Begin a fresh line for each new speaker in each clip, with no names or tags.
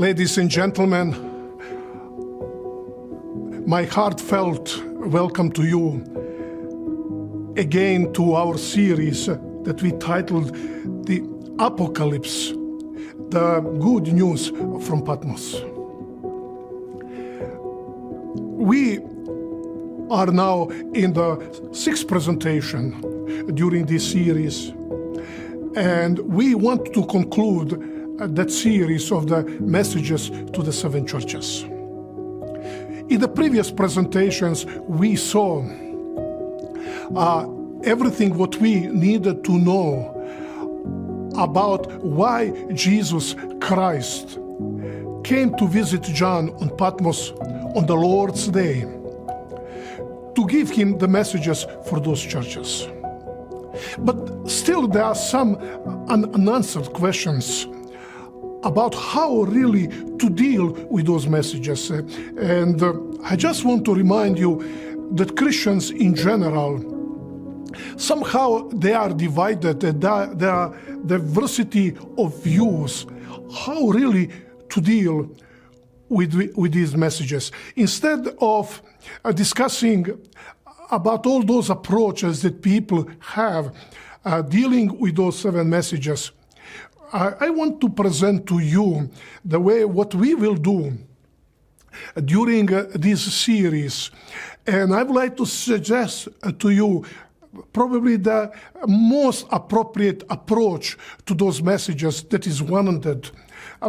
Ladies and gentlemen, my heartfelt welcome to you again to our series that we titled The Apocalypse, the good news from Patmos. We are now in the sixth presentation during this series, and we want to conclude that series of the messages to the seven churches. In the previous presentations, we saw everything what we needed to know about why Jesus Christ came to visit John on Patmos on the Lord's Day to give him the messages for those churches. But still there are some unanswered questions about how really to deal with those messages. And I just want to remind you that Christians in general, somehow they are divided, there are diversity of views, how really to deal with these messages. Instead of discussing about all those approaches that people have dealing with those seven messages, I want to present to you the way what we will do during this series. And I would like to suggest to you probably the most appropriate approach to those messages that is warranted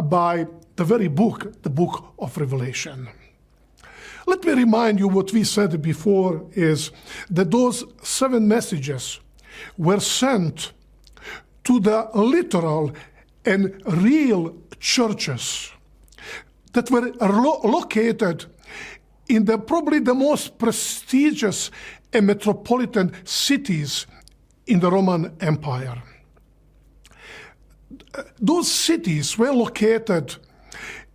by the very book, the book of Revelation. Let me remind you what we said before is that those seven messages were sent to the literal and real churches that were located in probably the most prestigious and metropolitan cities in the Roman Empire. Those cities were located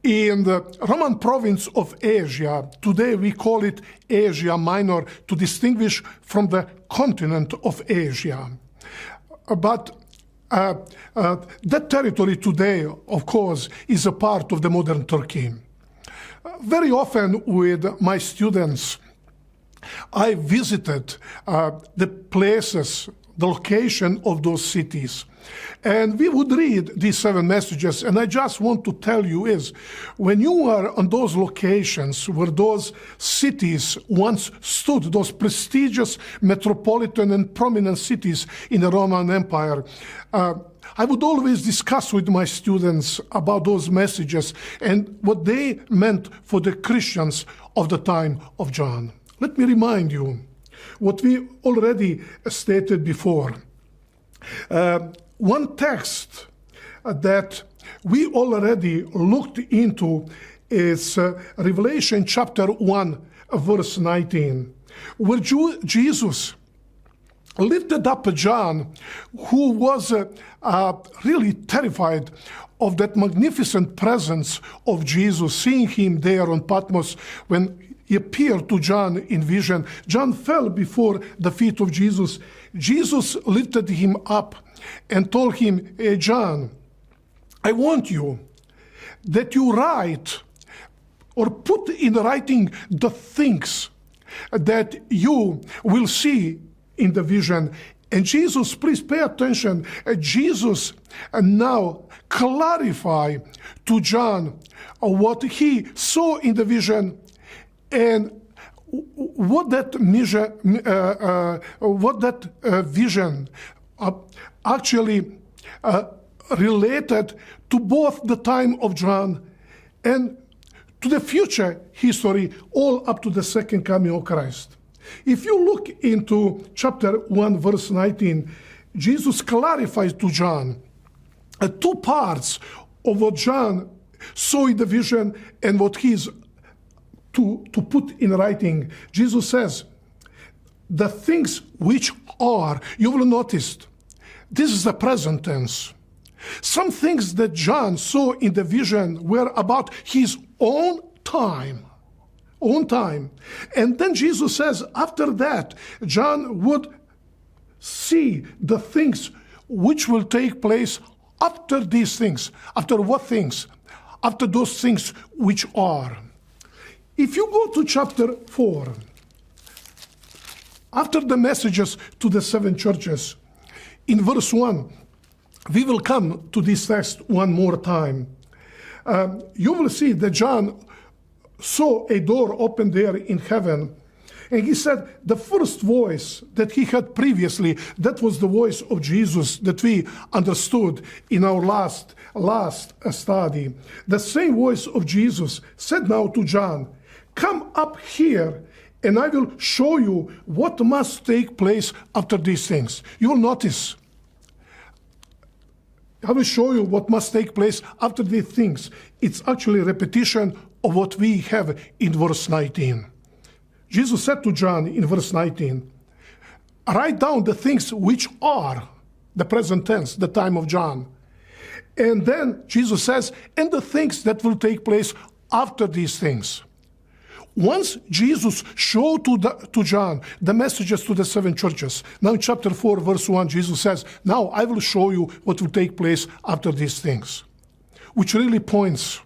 in the Roman province of Asia. Today we call it Asia Minor to distinguish from the continent of Asia. But that territory today, of course, is a part of the modern Turkey. Very often with my students, I visited the places, the location of those cities. And we would read these seven messages, and I just want to tell you is, when you are on those locations where those cities once stood, those prestigious metropolitan and prominent cities in the Roman Empire, I would always discuss with my students about those messages and what they meant for the Christians of the time of John. Let me remind you what we already stated before. One text that we already looked into is Revelation chapter 1, verse 19, where Jesus lifted up John, who was really terrified of that magnificent presence of Jesus, seeing him there on Patmos when he appeared to John in vision. John fell before the feet of Jesus. Jesus lifted him up and told him, "Hey, John, I want you that you write or put in writing the things that you will see in the vision." And Jesus, please pay attention, Jesus now clarify to John what he saw in the vision and what that vision actually related to both the time of John and to the future history, all up to the second coming of Christ. If you look into chapter 1, verse 19, Jesus clarifies to John two parts of what John saw in the vision and what he's to put in writing. Jesus says, the things which are, you will notice, this is the present tense. Some things that John saw in the vision were about his own time. And then Jesus says, after that, John would see the things which will take place after these things. After what things? after those things which are. If you go to chapter 4, after the messages to the 7 churches, in verse 1, we will come to this text one more time. You will see that John saw a door open there in heaven, and he said the first voice that he had previously, that was the voice of Jesus that we understood in our last study. The same voice of Jesus said now to John, "Come up here, and I will show you what must take place after these things." You will notice, I will show you what must take place after these things. It's actually a repetition of what we have in verse 19. Jesus said to John in verse 19, "Write down the things which are," the present tense, the time of John. And then Jesus says, "and the things that will take place after these things." Once Jesus showed to John the messages to the 7 churches, now in chapter 4, verse 1, Jesus says, "Now I will show you what will take place after these things," which really points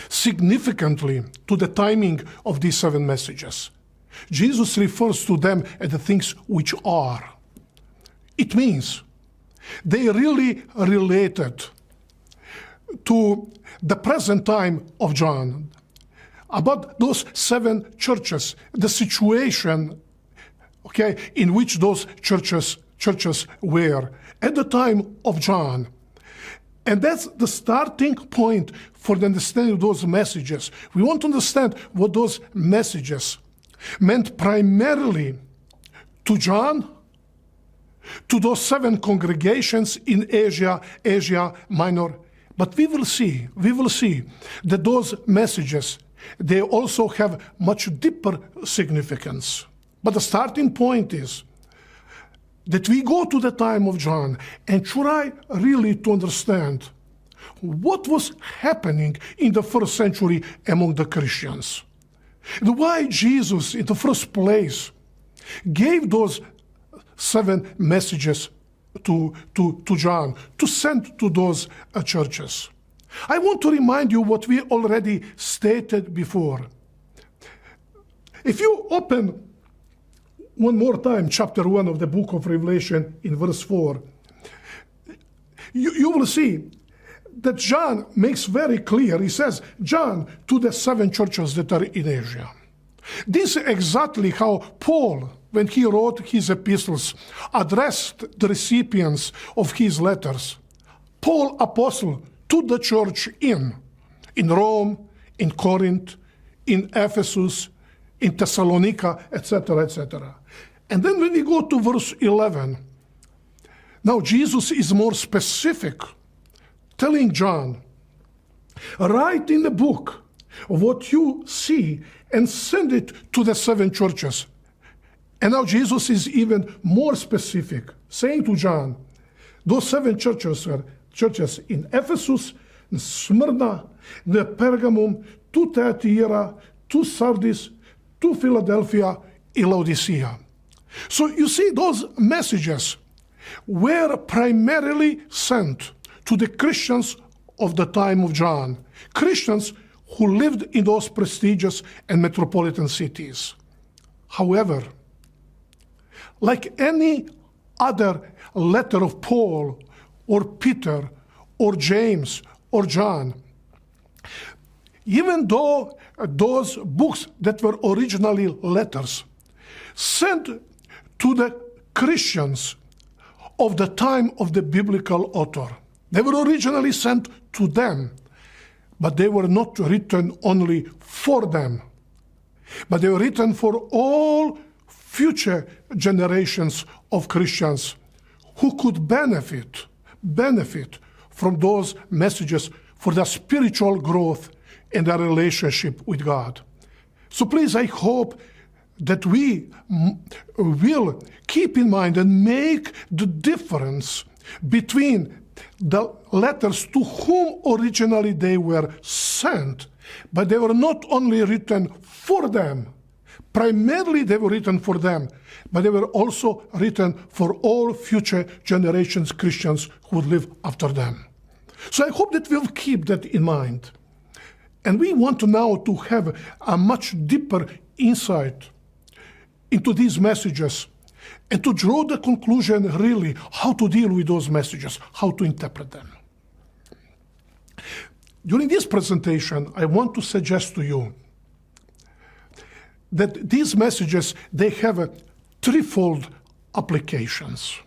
significantly to the timing of these 7 messages. Jesus refers to them as the things which are. It means they really related to the present time of John, about those 7 churches, the situation, in which those churches were at the time of John. And that's the starting point for the understanding of those messages. We want to understand what those messages meant primarily to John, to those 7 congregations in Asia Minor. But we will see that those messages, they also have much deeper significance. But the starting point is that we go to the time of John and try really to understand what was happening in the first century among the Christians. And why Jesus, in the first place, gave those 7 messages to John, to send to those churches. I want to remind you what we already stated before. If you open one more time chapter 1 of the book of Revelation in verse 4, you will see that John makes very clear, he says, "John to the 7 churches that are in Asia." This is exactly how Paul, when he wrote his epistles, addressed the recipients of his letters. Paul, apostle, to the church in Rome, in Corinth, in Ephesus, in Thessalonica, etc., etc. And then when we go to verse 11, now Jesus is more specific, telling John, "Write in the book what you see and send it to the 7 churches." And now Jesus is even more specific, saying to John, those 7 churches were churches in Ephesus, in Smyrna, in Pergamum, to Thyatira, to Sardis, to Philadelphia, in Laodicea. So you see, those messages were primarily sent to the Christians of the time of John, Christians who lived in those prestigious and metropolitan cities. However, like any other letter of Paul or Peter or James or John, even though those books that were originally letters sent to the Christians of the time of the biblical author, they were originally sent to them, but they were not written only for them, but they were written for all future generations of Christians who could benefit from those messages for their spiritual growth and their relationship with God. So please, I hope that we will keep in mind and make the difference between the letters to whom originally they were sent, but they were not only written for them. Primarily they were written for them, but they were also written for all future generations Christians who would live after them. So I hope that we'll keep that in mind. And we want now to have a much deeper insight into these messages and to draw the conclusion really how to deal with those messages, how to interpret them. During this presentation, I want to suggest to you that these messages, they have a threefold applications.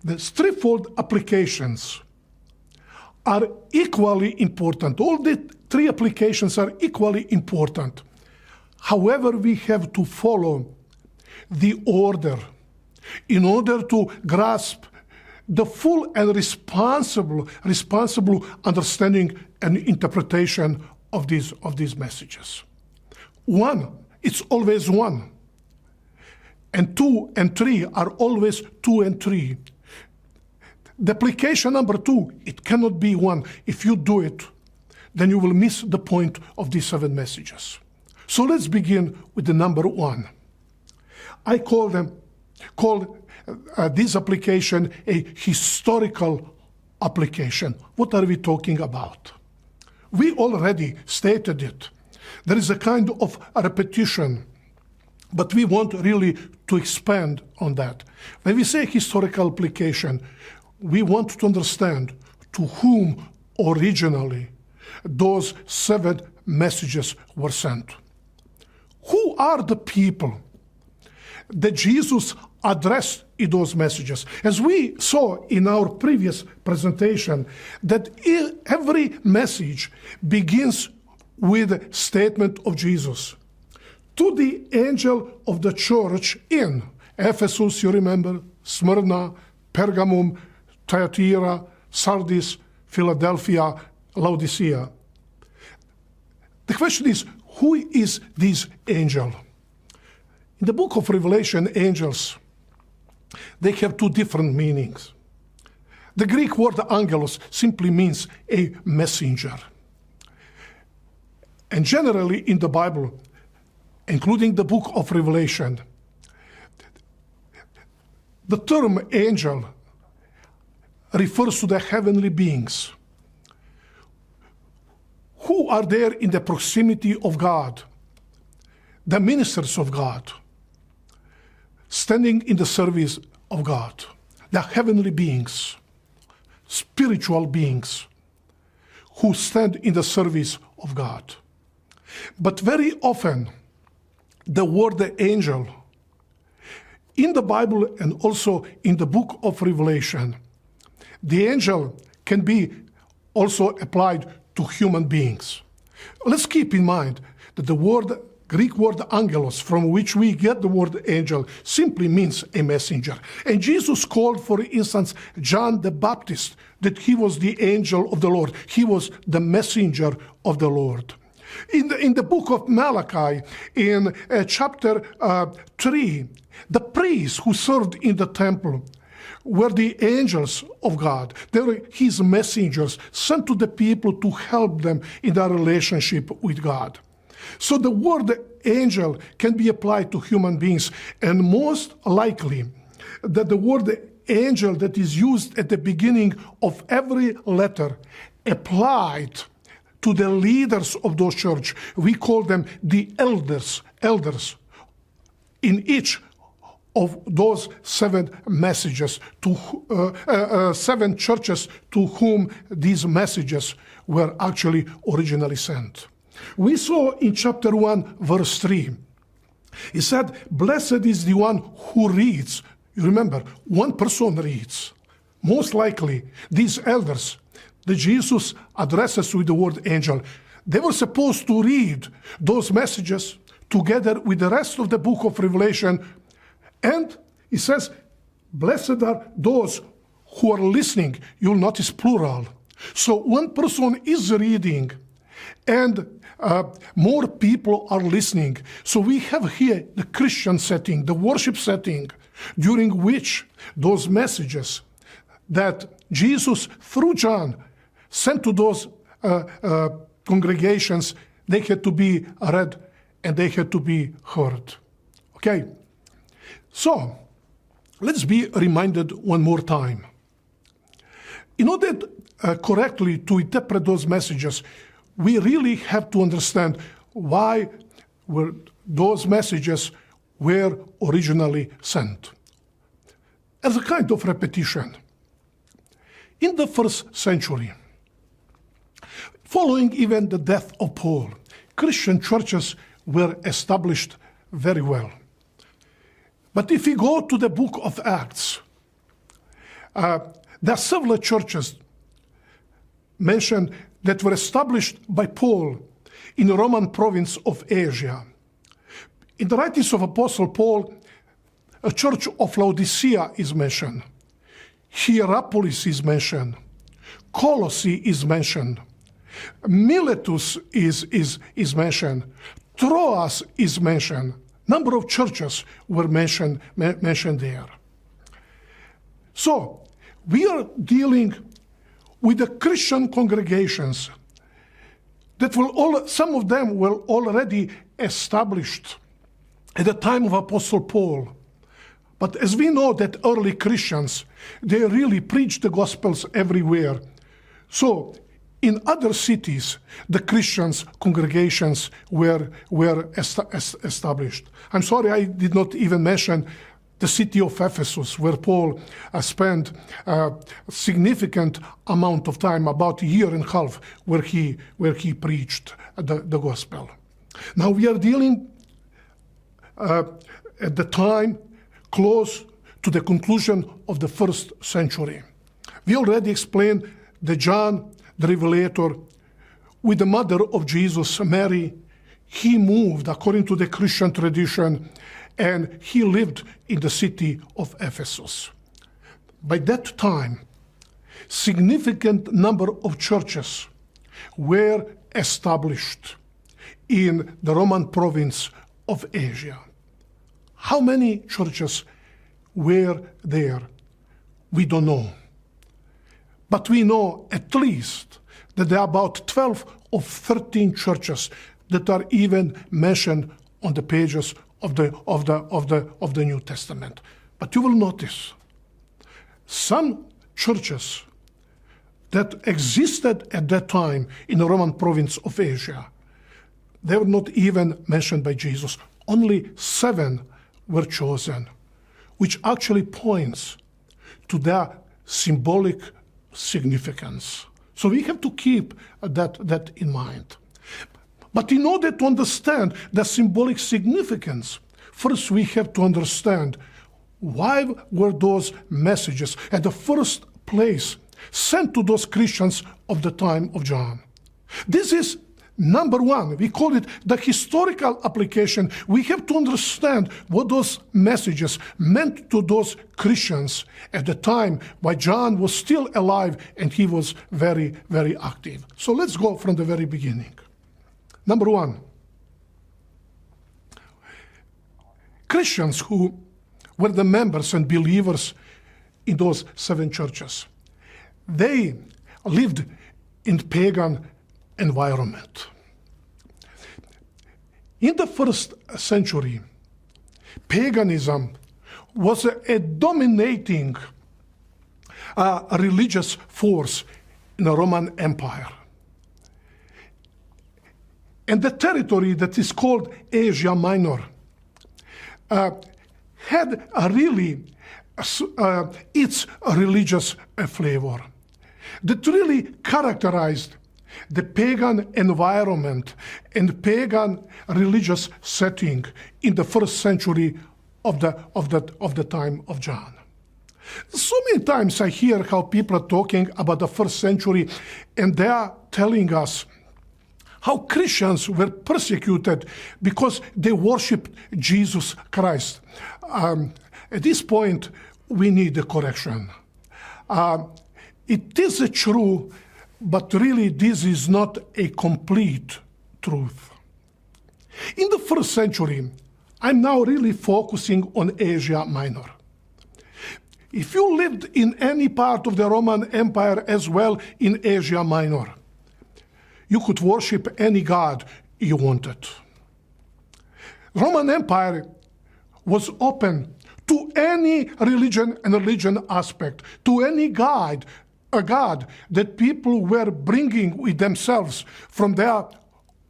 The threefold applications are equally important. All the three applications are equally important. However, we have to follow the order in order to grasp the full and responsible understanding and interpretation of these messages. One, it's always one. And two and three are always two and three. The application number two, it cannot be one. If you do it, then you will miss the point of these 7 messages. So let's begin with the number one. I call this application a historical application. What are we talking about? We already stated it. There is a kind of a repetition, but we want really to expand on that. When we say historical application, we want to understand to whom originally those 7 messages were sent. Who are the people that Jesus addressed in those messages? As we saw in our previous presentation, that every message begins with a statement of Jesus. To the angel of the church in Ephesus, you remember, Smyrna, Pergamum, Thyatira, Sardis, Philadelphia, Laodicea. The question is, who is this angel? In the book of Revelation, angels, they have 2 different meanings. The Greek word angelos simply means a messenger. And generally in the Bible, including the book of Revelation, the term angel refers to the heavenly beings who are there in the proximity of God, the ministers of God, standing in the service of God, the heavenly beings, spiritual beings who stand in the service of God. But very often, the word angel, in the Bible and also in the book of Revelation, the angel can be also applied to human beings. Let's keep in mind that the Greek word angelos, from which we get the word angel, simply means a messenger. And Jesus called, for instance, John the Baptist, that he was the angel of the Lord. He was the messenger of the Lord. In the book of Malachi, in chapter 3, the priests who served in the temple were the angels of God. They were his messengers sent to the people to help them in their relationship with God. So the word angel can be applied to human beings, and most likely that the word angel that is used at the beginning of every letter applied to the leaders of those church. We call them the elders in each of those 7 messages, 7 churches to whom these messages were actually originally sent. We saw in chapter 1, verse 3, he said, blessed is the one who reads. You remember, one person reads. Most likely, these elders that Jesus addresses with the word angel, they were supposed to read those messages together with the rest of the book of Revelation. And he says, blessed are those who are listening. You'll notice plural. So one person is reading and more people are listening. So we have here the Christian setting, the worship setting, during which those messages that Jesus, through John, sent to those congregations, they had to be read and they had to be heard. Okay? So, let's be reminded one more time In order correctly to interpret those messages, we really have to understand why those messages were originally sent. As a kind of repetition, in the first century, following even the death of Paul, Christian churches were established very well. But if we go to the book of Acts, there are several churches mentioned that were established by Paul in the Roman province of Asia. In the writings of Apostle Paul, a church of Laodicea is mentioned. Hierapolis is mentioned. Colossae is mentioned. Miletus is mentioned. Troas is mentioned. Number of churches were mentioned there. So, we are dealing with the Christian congregations that some of them were already established at the time of Apostle Paul. But as we know that early Christians, they really preached the Gospels everywhere. So, in other cities, the Christians congregations were established. I'm sorry I did not even mention the city of Ephesus, where Paul spent a significant amount of time, about a year and a half, where he preached the gospel. Now we are dealing at the time close to the conclusion of the first century. We already explained that John the Revelator, with the mother of Jesus, Mary, he moved according to the Christian tradition, and he lived in the city of Ephesus. By that time, significant number of churches were established in the Roman province of Asia. How many churches were there? We don't know. But we know at least that there are about 12 or 13 churches that are even mentioned on the pages of the New Testament. But you will notice some churches that existed at that time in the Roman province of Asia, they were not even mentioned by Jesus. Only 7 were chosen, which actually points to their symbolic significance. So we have to keep that in mind. But in order to understand the symbolic significance, first we have to understand why were those messages at the first place sent to those Christians of the time of John. This is number one. We call it the historical application. We have to understand what those messages meant to those Christians at the time when John was still alive and he was very, very active. So let's go from the very beginning. Number one, Christians who were the members and believers in those 7 churches, they lived in pagan environment. In the first century, paganism was a dominating religious force in the Roman Empire. And the territory that is called Asia Minor had really its religious flavor that really characterized the pagan environment and pagan religious setting in the first century of the time of John. So many times I hear how people are talking about the first century and they are telling us how Christians were persecuted because they worshipped Jesus Christ. At this point, we need a correction. It is true, but really this is not a complete truth. In the first century, I'm now really focusing on Asia Minor. If you lived in any part of the Roman Empire as well in Asia Minor, you could worship any god you wanted. Roman Empire was open to any religion and religion aspect, to any god a God that people were bringing with themselves from their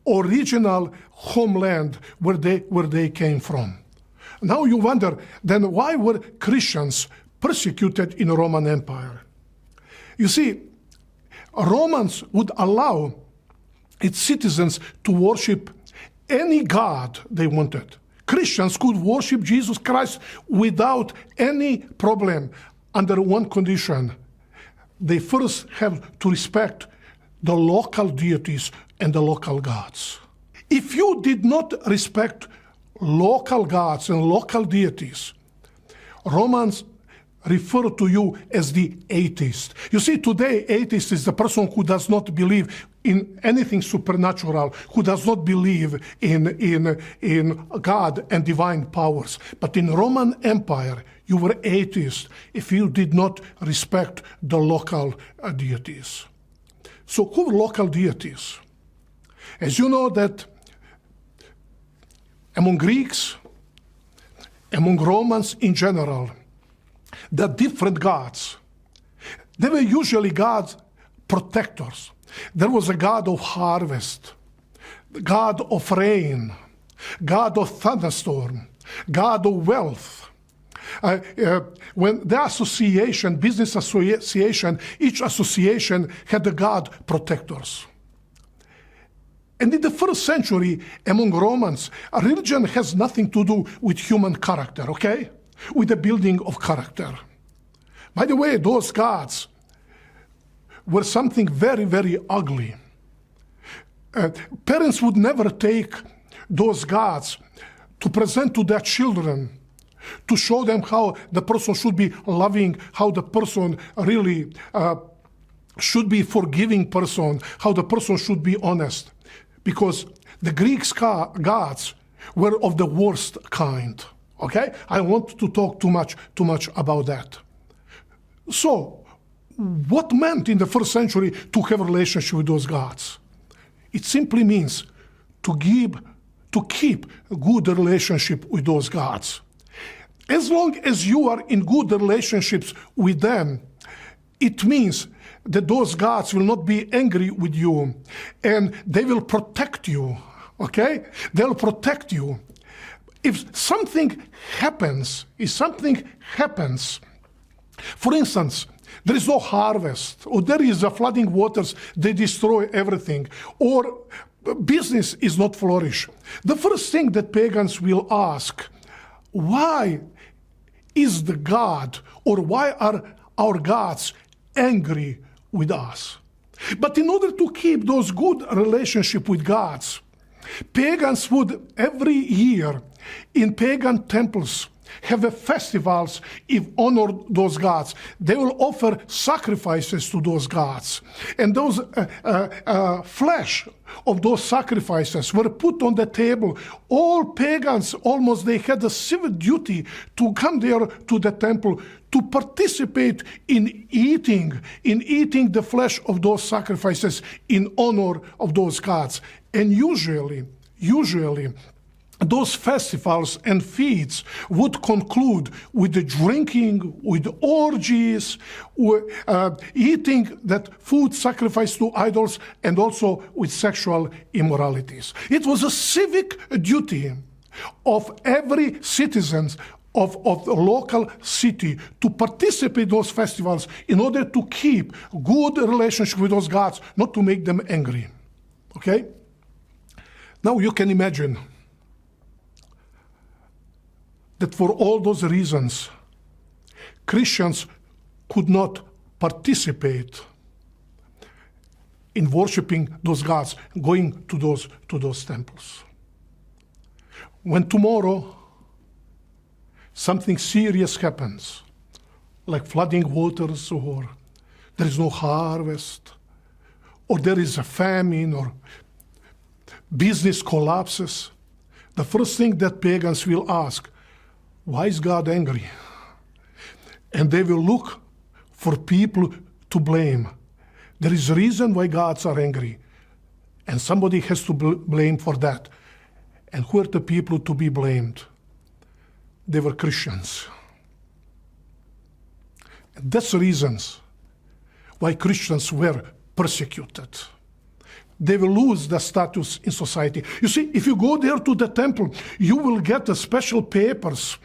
original homeland where they came from. Now you wonder, then why were Christians persecuted in the Roman Empire? You see, Romans would allow its citizens to worship any god they wanted. Christians could worship Jesus Christ without any problem under one condition. They first have to respect the local deities and the local gods. If you did not respect local gods and local deities, Romans refer to you as the atheist. You see, today, atheist is the person who does not believe in anything supernatural, who does not believe in God and divine powers. But in Roman Empire, you were atheist if you did not respect the local deities. So who were local deities? As you know that among Greeks, among Romans in general, there are different gods. They were usually gods protectors. There was a god of harvest, god of rain, god of thunderstorm, god of wealth. When the association, business association, each association had the god protectors. And in the first century, among Romans, religion has nothing to do with human character, okay? With the building of character. By the way, those gods were something very, very ugly. Parents would never take those gods to present to their children, to show them how the person should be loving, how the person really should be forgiving person, how the person should be honest. Because the Greek gods were of the worst kind. Okay? I want to talk too much about that. So, what meant in the first century to have a relationship with those gods? It simply means to keep a good relationship with those gods. As long as you are in good relationships with them, it means that those gods will not be angry with you and they will protect you, okay? They'll protect you. If something happens, for instance, there is no harvest, or there is a flooding waters, they destroy everything, or business is not flourish. The first thing that pagans will ask, why is the God, or why are our gods angry with us? But in order to keep those good relationship with gods, pagans would every year in pagan temples have festivals in honor those gods. They will offer sacrifices to those gods. And those flesh of those sacrifices were put on the table. All pagans, almost, they had a civil duty to come there to the temple to participate in eating the flesh of those sacrifices in honor of those gods. And usually, those festivals and feasts would conclude with the drinking, with orgies, eating that food sacrificed to idols, and also with sexual immoralities. It was a civic duty of every citizen of the local city to participate in those festivals in order to keep good relationship with those gods, not to make them angry. Okay? Now you can imagine that for all those reasons, Christians could not participate in worshiping those gods, going to those temples. When tomorrow something serious happens, like flooding waters, or there is no harvest, or there is a famine, or business collapses, the first thing that pagans will ask, why is God angry? And they will look for people to blame. There is a reason why gods are angry, and somebody has to blame for that. And who are the people to be blamed? They were Christians. And that's the reasons why Christians were persecuted. They will lose their status in society. You see, if you go there to the temple, you will get the special papers.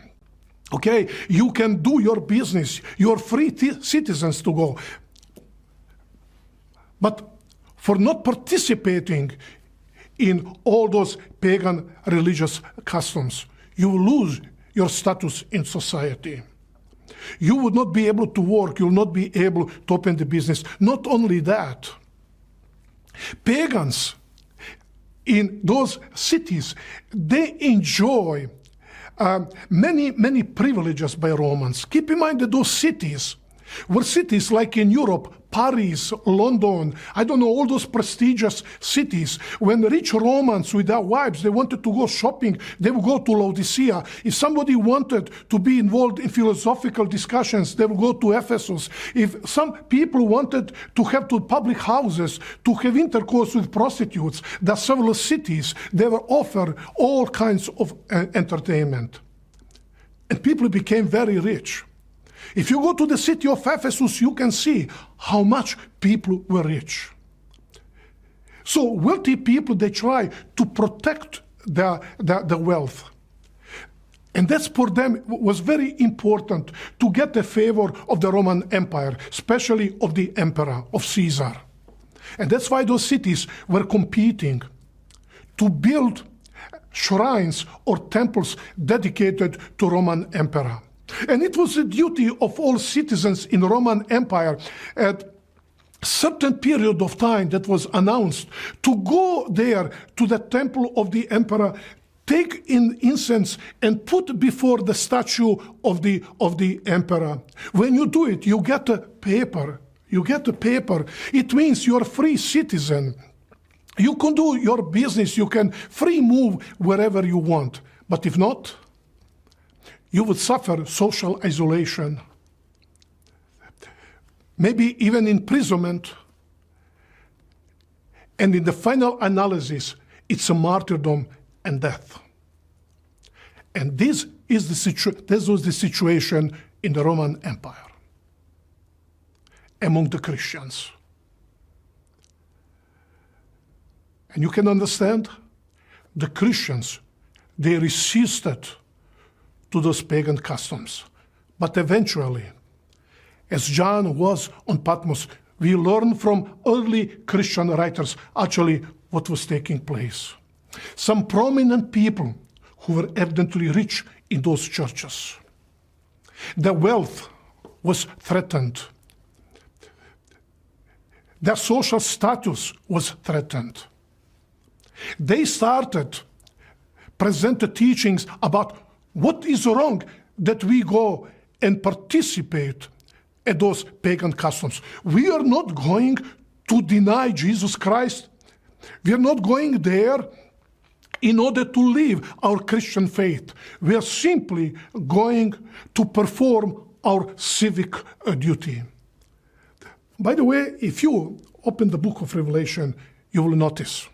Okay, you can do your business. You're free citizens to go. But for not participating in all those pagan religious customs, you will lose your status in society. You would not be able to work. You will not be able to open the business. Not only that, pagans in those cities, they enjoy many privileges by Romans. Keep in mind that those cities were cities like in Europe, Paris, London, I don't know, all those prestigious cities. When rich Romans with their wives, they wanted to go shopping, they would go to Laodicea. If somebody wanted to be involved in philosophical discussions, they would go to Ephesus. If some people wanted to have to public houses, to have intercourse with prostitutes, there are several cities, they were offered all kinds of entertainment. And people became very rich. If you go to the city of Ephesus, you can see how much people were rich. So wealthy people, they try to protect their wealth. And that's for them was very important to get the favor of the Roman Empire, especially of the emperor, of Caesar. And that's why those cities were competing to build shrines or temples dedicated to Roman emperor. And it was the duty of all citizens in the Roman Empire at a certain period of time that was announced to go there to the temple of the emperor, take in incense and put before the statue of the emperor. When you do it, you get a paper. You get a paper. It means you're a free citizen. You can do your business. You can free move wherever you want. But if not, you would suffer social isolation, maybe even imprisonment, and in the final analysis, it's a martyrdom and death. And this was the situation in the Roman Empire among the Christians. And you can understand, the Christians, they resisted to those pagan customs. But eventually, as John was on Patmos, we learn from early Christian writers actually what was taking place. Some prominent people who were evidently rich in those churches. Their wealth was threatened. Their social status was threatened. They started present teachings about what is wrong that we go and participate at those pagan customs. We are not going to deny Jesus Christ. We are not going there in order to live our Christian faith. We are simply going to perform our civic duty. By the way, if you open the book of Revelation, you will notice.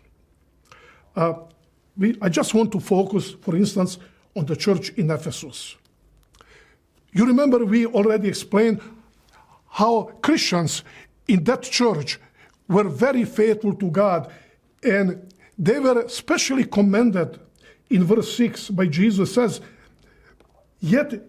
I just want to focus, for instance, on the church in Ephesus. You remember we already explained how Christians in that church were very faithful to God, and they were especially commended in verse 6 by Jesus says, "Yet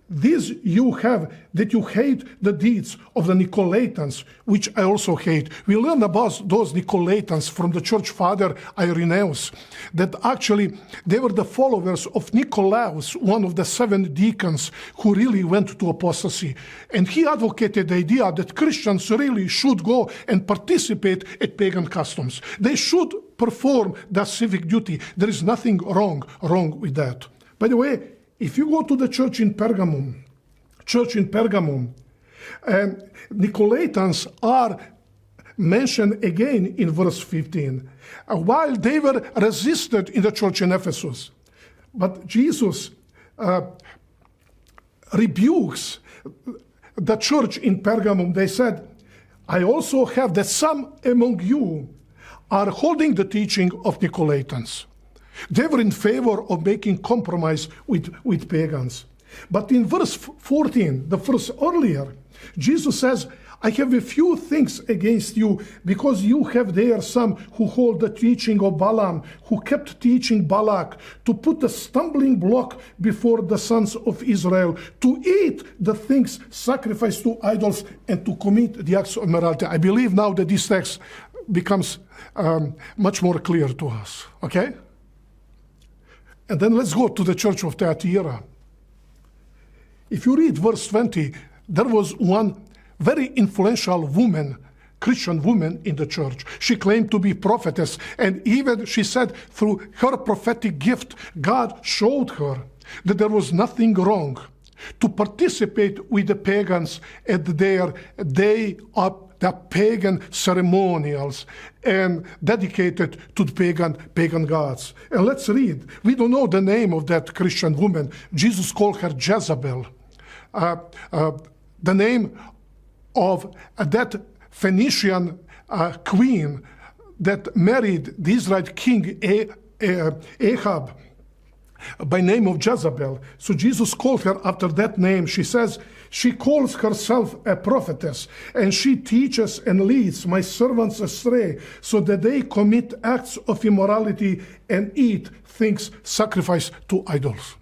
this you have, that you hate the deeds of the Nicolaitans, which I also hate." We learn about those Nicolaitans from the church father Irenaeus, that actually they were the followers of Nicolaus, one of the 7 deacons who really went to apostasy. And he advocated the idea that Christians really should go and participate at pagan customs. They should perform their civic duty. There is nothing wrong with that. By the way, if you go to the church in Pergamum, Nicolaitans are mentioned again in verse 15, while they were resisted in the church in Ephesus. But Jesus rebukes the church in Pergamum. They said, "I also have that some among you are holding the teaching of Nicolaitans." They were in favor of making compromise with pagans. But in verse 14, the verse earlier, Jesus says, I have a few things against you, because you have there some who hold the teaching of Balaam, who kept teaching Balak to put a stumbling block before the sons of Israel, to eat the things sacrificed to idols, and to commit the acts of immorality. I believe now that this text becomes much more clear to us, okay? And then let's go to the church of Thyatira. If you read verse 20, there was one very influential woman, Christian woman in the church. She claimed to be prophetess, and even she said through her prophetic gift, God showed her that there was nothing wrong to participate with the pagans at their day of the pagan ceremonials and dedicated to the pagan gods. And let's read. We don't know the name of that Christian woman. Jesus called her Jezebel. The name of that Phoenician queen that married the Israel king Ahab by name of Jezebel. So Jesus called her after that name. She says, she calls herself a prophetess, and she teaches and leads my servants astray, so that they commit acts of immorality and eat things sacrificed to idols.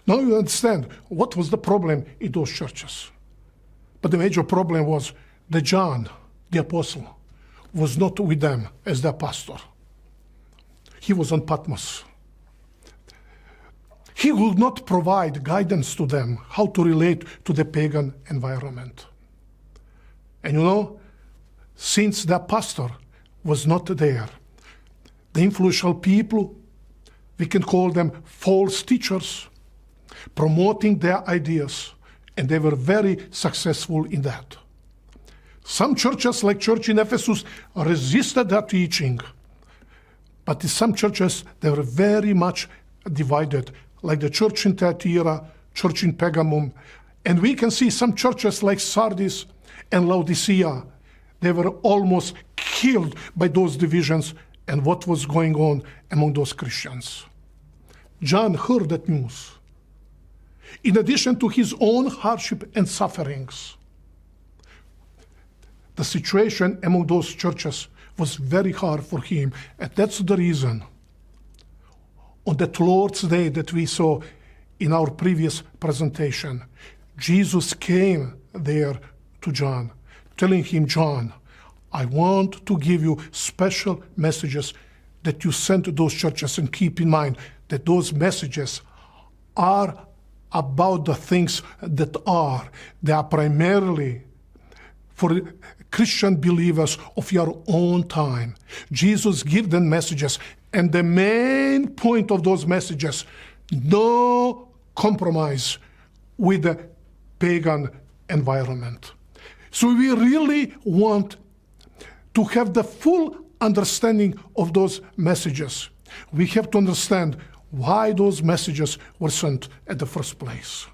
Now you understand what was the problem in those churches. But the major problem was that John, the apostle, was not with them as their pastor. He was on Patmos. He would not provide guidance to them how to relate to the pagan environment. And you know, since the pastor was not there, the influential people, we can call them false teachers, promoting their ideas, and they were very successful in that. Some churches, like church in Ephesus, resisted that teaching, but in some churches, they were very much divided, like the church in Thyatira, church in Pergamum. And we can see some churches like Sardis and Laodicea, they were almost killed by those divisions and what was going on among those Christians. John heard that news. In addition to his own hardship and sufferings, the situation among those churches was very hard for him. And that's the reason on that Lord's Day that we saw in our previous presentation, Jesus came there to John, telling him, John, I want to give you special messages that you send to those churches, and keep in mind that those messages are about the things that are. They are primarily for Christian believers of your own time. Jesus gave them messages, and the main point of those messages, no compromise with the pagan environment. So we really want to have the full understanding of those messages. We have to understand why those messages were sent at the first place.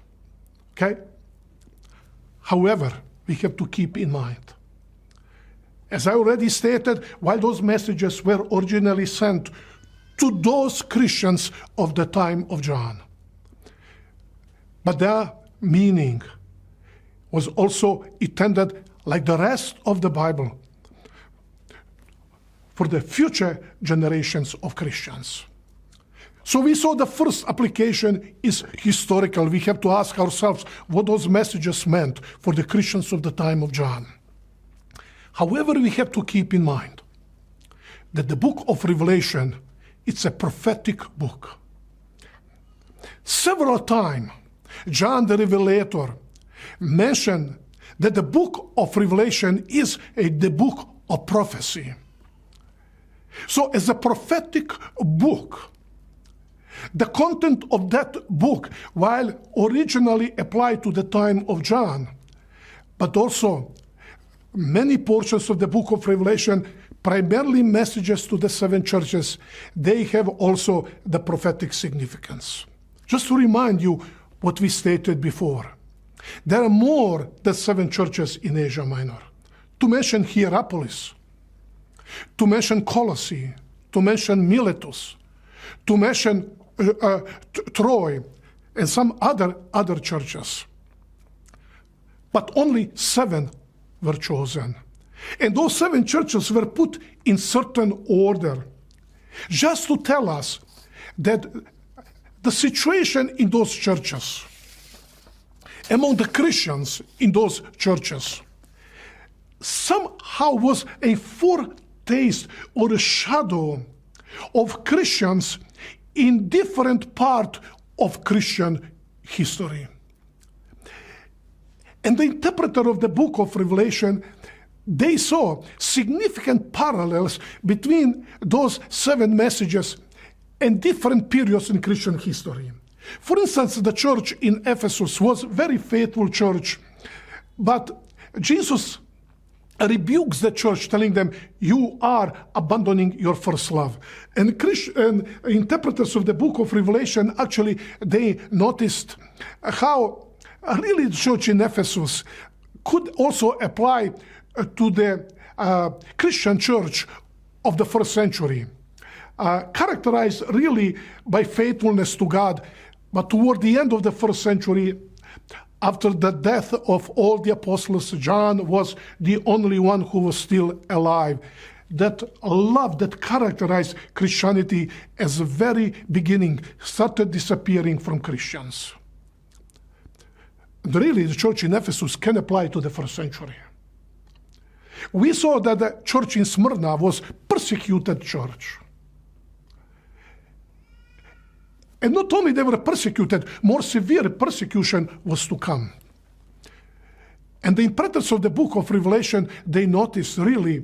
Okay? However, we have to keep in mind, as I already stated, while those messages were originally sent to those Christians of the time of John, but their meaning was also intended, like the rest of the Bible, for the future generations of Christians. So we saw the first application is historical. We have to ask ourselves what those messages meant for the Christians of the time of John. However, we have to keep in mind that the book of Revelation, it's a prophetic book. Several times, John the Revelator mentioned that the book of Revelation is the book of prophecy. So as a prophetic book, the content of that book, while originally applied to the time of John, but also many portions of the book of Revelation, primarily messages to the seven churches, they have also the prophetic significance. Just to remind you what we stated before, there are more than 7 churches in Asia Minor. To mention Hierapolis, to mention Colossae, to mention Miletus, to mention Troy, and some other churches. But only 7 were chosen. And those 7 churches were put in certain order, just to tell us that the situation in those churches, among the Christians in those churches, somehow was a foretaste or a shadow of Christians in different part of Christian history. And the interpreter of the book of Revelation, they saw significant parallels between those 7 messages and different periods in Christian history. For instance, the church in Ephesus was a very faithful church, but Jesus rebukes the church, telling them, you are abandoning your first love. And Christian interpreters of the book of Revelation, actually, they noticed how really the church in Ephesus could also apply to the Christian church of the first century, characterized really by faithfulness to God. But toward the end of the first century, after the death of all the apostles, John was the only one who was still alive. That love that characterized Christianity as the very beginning started disappearing from Christians. And really, the church in Ephesus can apply to the first century. We saw that the church in Smyrna was persecuted church. And not only they were persecuted, more severe persecution was to come. And the interpreters of the book of Revelation, they noticed really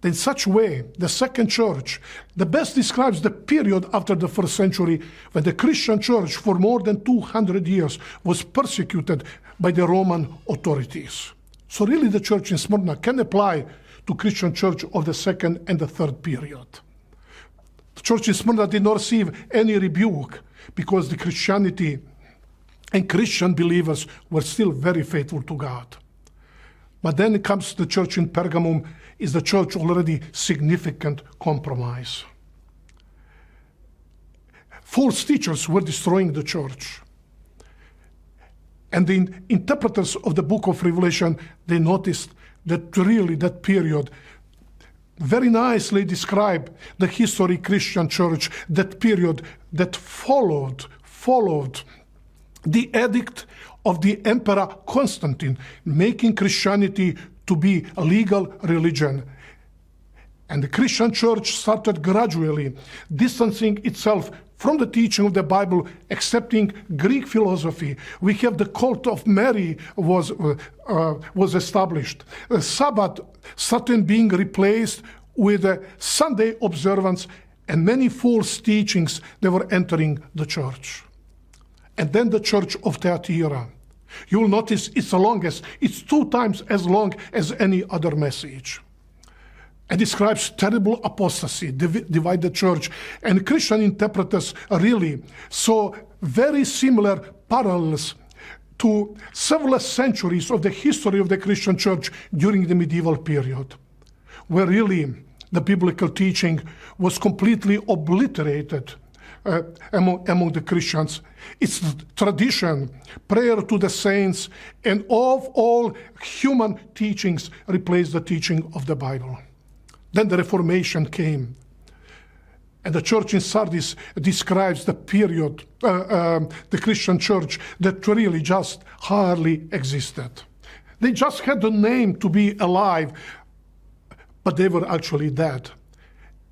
that in such way, the second church, the best describes the period after the first century when the Christian church for more than 200 years was persecuted by the Roman authorities. So really the church in Smyrna can apply to Christian church of the second and the third period. The church in Smyrna did not receive any rebuke because the Christianity and Christian believers were still very faithful to God. But then it comes the church in Pergamum, is the church already significant compromise. False teachers were destroying the church. And the interpreters of the book of Revelation, they noticed that really that period very nicely describe the history Christian church, that period that followed the edict of the Emperor Constantine, making Christianity to be a legal religion. And the Christian church started gradually distancing itself from the teaching of the Bible, accepting Greek philosophy. We have the cult of Mary was established. The Sabbath started being replaced with a Sunday observance, and many false teachings that were entering the church. And then the church of Thyatira. You'll notice it's the longest. It's 2 times as long as any other message. It describes terrible apostasy, divide the church. And Christian interpreters really saw very similar parallels to several centuries of the history of the Christian church during the medieval period, where really the biblical teaching was completely obliterated among the Christians. It's the tradition, prayer to the saints, and of all human teachings replaced the teaching of the Bible. Then the Reformation came, and the church in Sardis describes the period, the Christian church that really just hardly existed. They just had the name to be alive, but they were actually dead.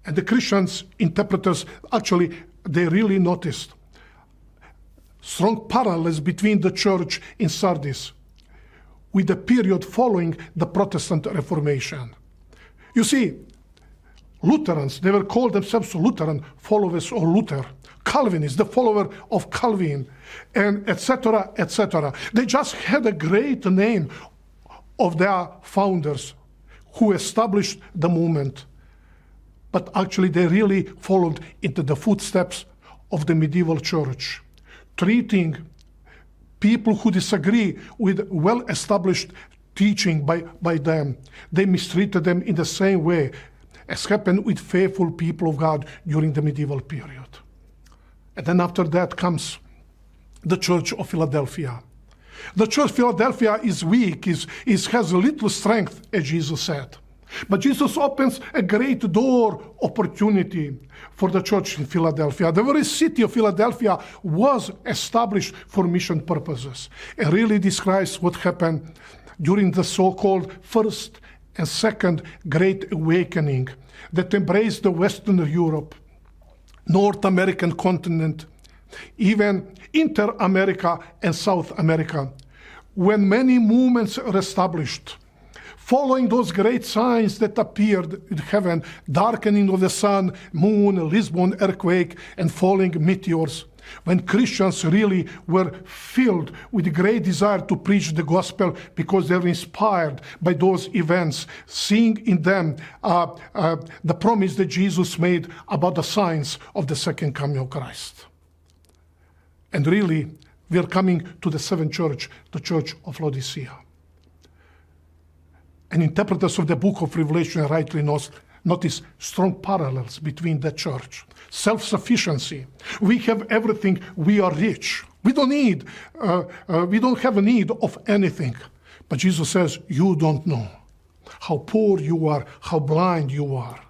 And the Christians interpreters actually, they really noticed strong parallels between the church in Sardis with the period following the Protestant Reformation. You see, Lutherans, they were called themselves Lutheran, followers of Luther. Calvinists, the follower of Calvin, and etc., etc. They just had a great name of their founders who established the movement. But actually they really followed into the footsteps of the medieval church, treating people who disagree with well-established teaching by them. They mistreated them in the same way as happened with faithful people of God during the medieval period. And then after that comes the Church of Philadelphia, The church of Philadelphia is weak, has little strength, as Jesus said. But Jesus opens a great door opportunity for the church in Philadelphia. The very city of Philadelphia was established for mission purposes. It really describes what happened during the so-called First and Second Great Awakening that embraced the Western Europe, North American continent, even Inter-America and South America, when many movements were established. Following those great signs that appeared in heaven, darkening of the sun, moon, Lisbon earthquake, and falling meteors, when Christians really were filled with great desire to preach the gospel because they were inspired by those events, seeing in them the promise that Jesus made about the signs of the second coming of Christ. And really, we are coming to the seventh church, the church of Laodicea. And interpreters of the book of Revelation rightly notice strong parallels between the church. Self-sufficiency. We have everything. We are rich. We don't have a need of anything. But Jesus says, you don't know how poor you are, how blind you are,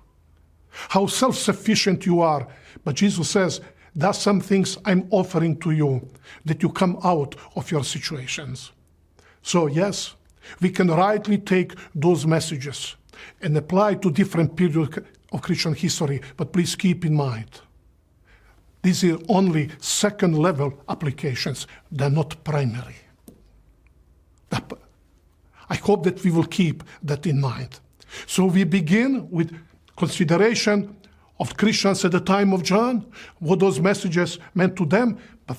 how self-sufficient you are. But Jesus says, there's some things I'm offering to you that you come out of your situations. So yes, we can rightly take those messages and apply to different periods of Christian history, but please keep in mind, these are only second-level applications. They're not primary. I hope that we will keep that in mind. So we begin with consideration of Christians at the time of John, what those messages meant to them, but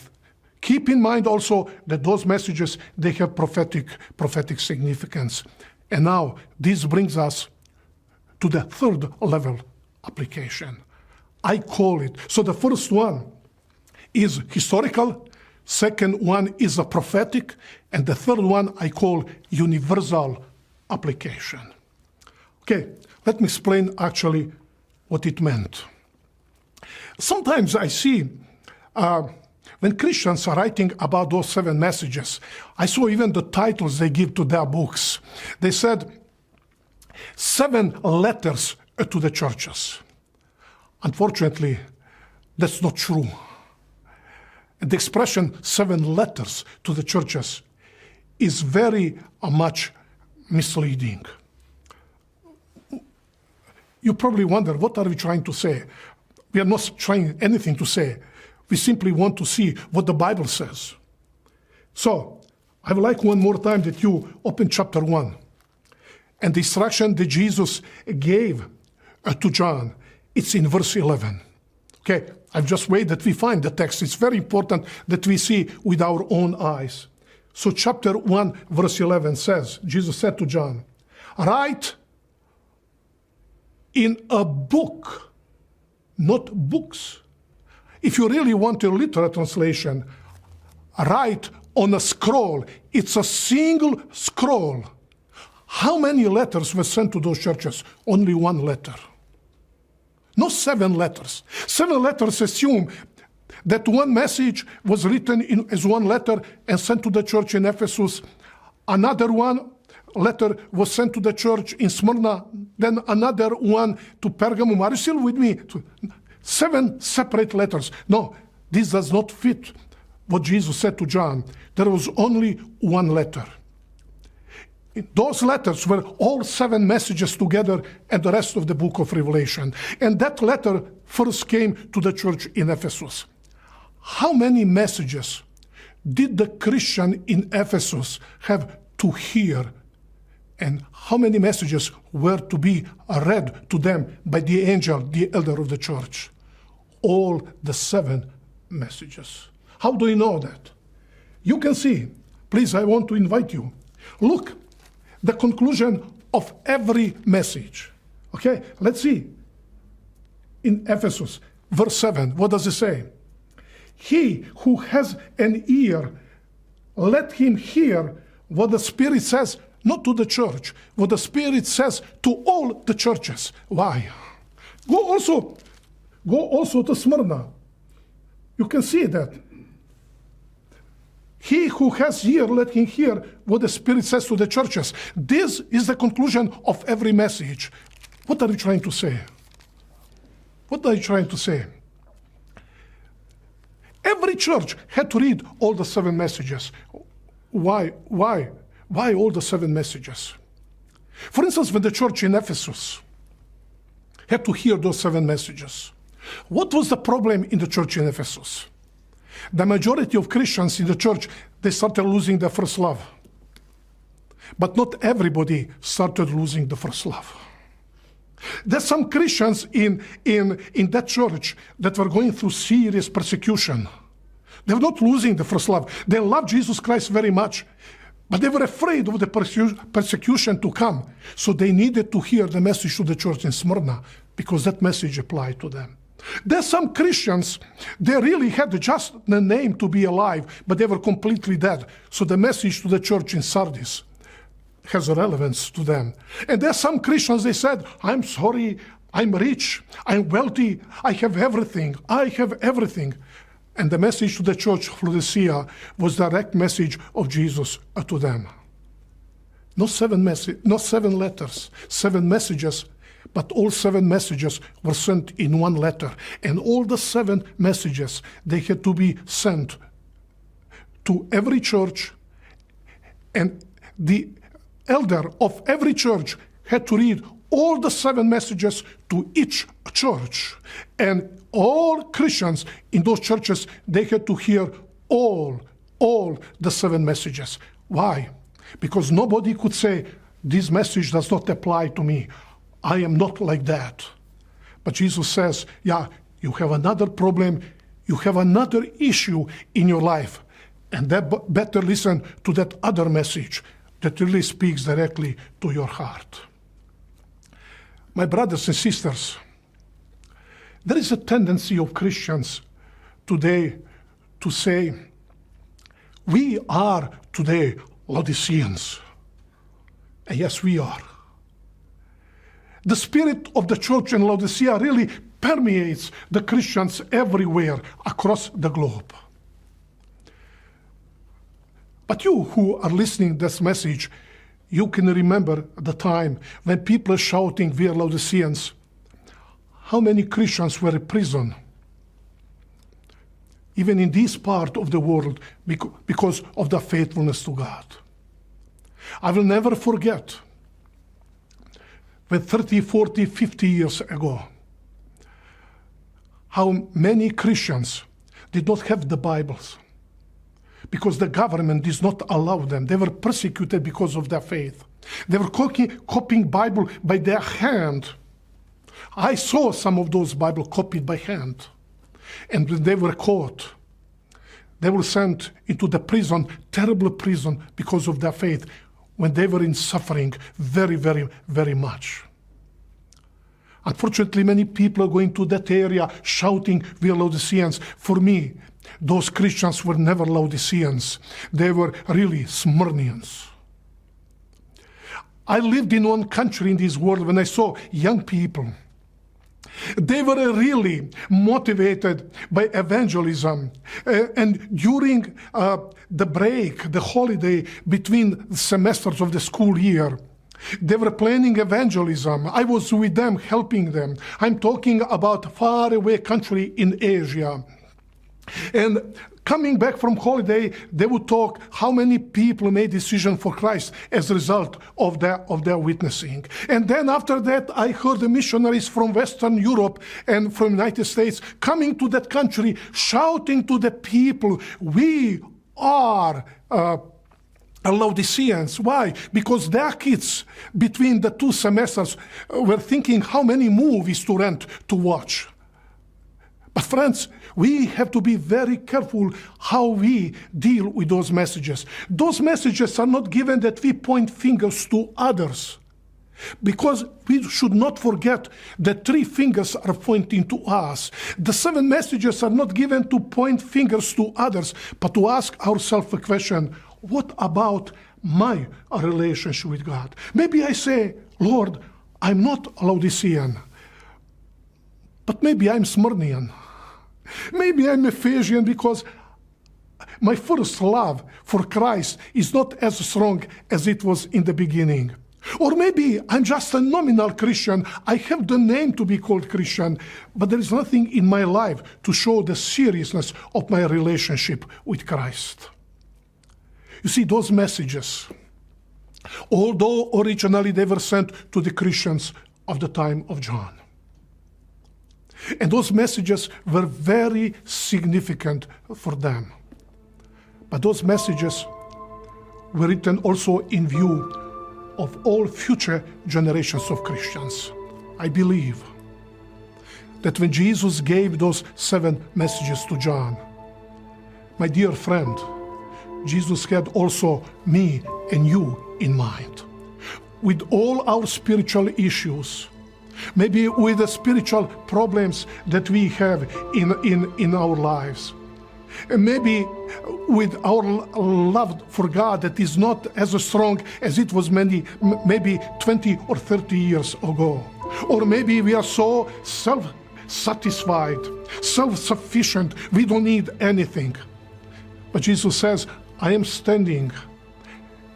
keep in mind also that those messages, they have prophetic significance. And now this brings us to the third level application. I call it, so the first one is historical, second one is a prophetic, and the third one I call universal application. Okay, let me explain actually what it meant. Sometimes I see when Christians are writing about those 7 messages, I saw even the titles they give to their books. They said, 7 letters to the churches. Unfortunately, that's not true. The expression 7 letters to the churches is very much misleading. You probably wonder, what are we trying to say? We are not trying anything to say. We simply want to see what the Bible says. So, I would like one more time that you open chapter 1. And the instruction that Jesus gave to John, it's in verse 11. Okay, I've just waited that we find the text. It's very important that we see with our own eyes. So chapter 1, verse 11 says, Jesus said to John, write in a book, not books. If you really want a literal translation, write on a scroll. It's a single scroll. How many letters were sent to those churches? Only 1 letter. No 7 letters. 7 letters assume that one message was written as 1 letter and sent to the church in Ephesus. Another letter was sent to the church in Smyrna. Then another one to Pergamum. Are you still with me? 7 separate letters. No, this does not fit what Jesus said to John. There was only 1 letter. Those letters were all 7 messages together and the rest of the book of Revelation. And that letter first came to the church in Ephesus. How many messages did the Christian in Ephesus have to hear? And how many messages were to be read to them by the angel, the elder of the church? All the 7 messages. How do you know that? You can see. Please, I want to invite you. Look, the conclusion of every message. Okay, let's see. In Ephesus, verse 7, what does it say? He who has an ear, let him hear what the Spirit says, not to the church, what the Spirit says to all the churches. Why? Go also to Smyrna. You can see that. He who has ear, let him hear what the Spirit says to the churches. This is the conclusion of every message. What are you trying to say? What are you trying to say? Every church had to read all the 7 messages. Why? Why? Why all the 7 messages? For instance, when the church in Ephesus had to hear those 7 messages, what was the problem in the church in Ephesus? The majority of Christians in the church, they started losing their first love. But not everybody started losing the first love. There's some Christians in that church that were going through serious persecution. They were not losing the first love. They loved Jesus Christ very much, but they were afraid of the persecution to come. So they needed to hear the message to the church in Smyrna, because that message applied to them. There's some Christians, they really had just the name to be alive, but they were completely dead. So the message to the church in Sardis has relevance to them. And there's some Christians, they said, I'm sorry, I'm rich, I'm wealthy, I have everything, I have everything. And the message to the church of Laodicea was direct message of Jesus to them. Not 7 letters, 7 messages, but all 7 messages were sent in one letter. And all the 7 messages, they had to be sent to every church, and the elder of every church had to read all the 7 messages to each church. And all Christians in those churches, they had to hear all the 7 messages. Why? Because nobody could say, this message does not apply to me. I am not like that. But Jesus says, yeah, you have another problem, you have another issue in your life, and that better listen to that other message that really speaks directly to your heart. My brothers and sisters, there is a tendency of Christians today to say, we are today Laodiceans. And yes, we are. The spirit of the church in Laodicea really permeates the Christians everywhere across the globe. But you who are listening to this message, you can remember the time when people are shouting, we are Laodiceans. How many Christians were in prison, even in this part of the world, because of their faithfulness to God? I will never forget when 30, 40, 50 years ago, how many Christians did not have the Bibles because the government did not allow them. They were persecuted because of their faith. They were copying Bible by their hand. I saw some of those Bibles copied by hand. And when they were caught, they were sent into the prison, terrible prison, because of their faith, when they were in suffering very, very, very much. Unfortunately, many people are going to that area shouting, we are Laodiceans. For me, those Christians were never Laodiceans. They were really Smyrnians. I lived in one country in this world when I saw young people. They were really motivated by evangelism. And during the break, the holiday between semesters of the school year, they were planning evangelism. I was with them, helping them. I'm talking about faraway country in Asia. And coming back from holiday, they would talk how many people made decision for Christ as a result of their witnessing. And then after that, I heard the missionaries from Western Europe and from United States coming to that country, shouting to the people, we are Laodiceans. Why? Because their kids, between the 2 semesters, were thinking how many movies to rent to watch. But friends, we have to be very careful how we deal with those messages. Those messages are not given that we point fingers to others, because we should not forget that 3 fingers are pointing to us. The 7 messages are not given to point fingers to others, but to ask ourselves a question, what about my relationship with God? Maybe I say, Lord, I'm not Laodicean, but maybe I'm Smyrnian. Maybe I'm Ephesian because my first love for Christ is not as strong as it was in the beginning. Or maybe I'm just a nominal Christian. I have the name to be called Christian, but there is nothing in my life to show the seriousness of my relationship with Christ. You see, those messages, although originally they were sent to the Christians of the time of John, and those messages were very significant for them. But those messages were written also in view of all future generations of Christians. I believe that when Jesus gave those 7 messages to John, my dear friend, Jesus had also me and you in mind. With all our spiritual issues, maybe with the spiritual problems that we have in our lives, and maybe with our love for God that is not as strong as it was maybe 20 or 30 years ago. Or maybe we are so self-satisfied, self-sufficient, we don't need anything. But Jesus says, I am standing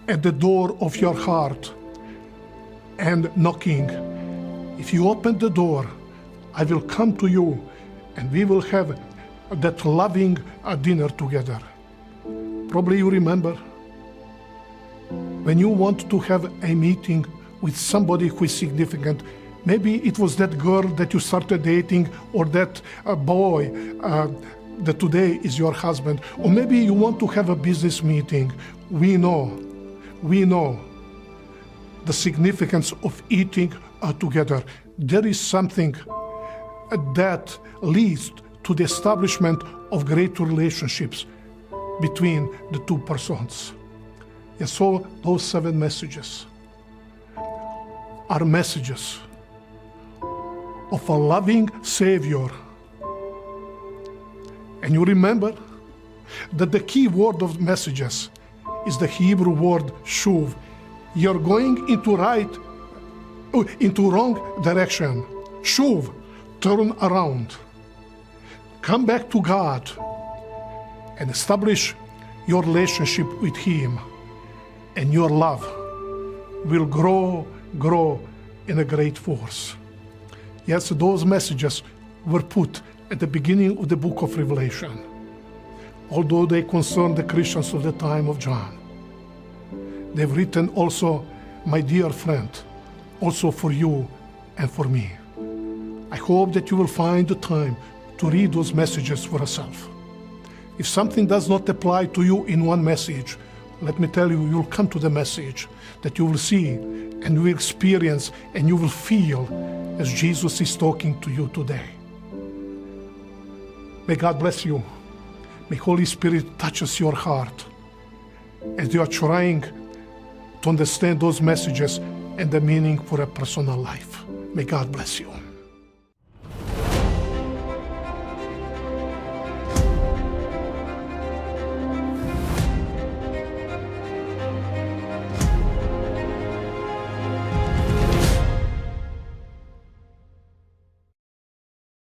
at the door of your heart and knocking. If you open the door, I will come to you and we will have that loving dinner together. Probably you remember when you want to have a meeting with somebody who is significant. Maybe it was that girl that you started dating, or that boy that today is your husband, or maybe you want to have a business meeting. We know the significance of eating together. There is something that leads to the establishment of great relationships between the two persons. And so those 7 messages are messages of a loving Savior. And you remember that the key word of messages is the Hebrew word shuv. You're going into wrong direction. Shuv, turn around. Come back to God and establish your relationship with Him, and your love will grow in a great force. Yes, those messages were put at the beginning of the book of Revelation, although they concern the Christians of the time of John. They've written also, my dear friend, also for you and for me. I hope that you will find the time to read those messages for yourself. If something does not apply to you in one message, let me tell you, you'll come to the message that you will see and you will experience and you will feel as Jesus is talking to you today. May God bless you. May Holy Spirit touches your heart as you are trying to understand those messages and the meaning for a personal life. May God bless you.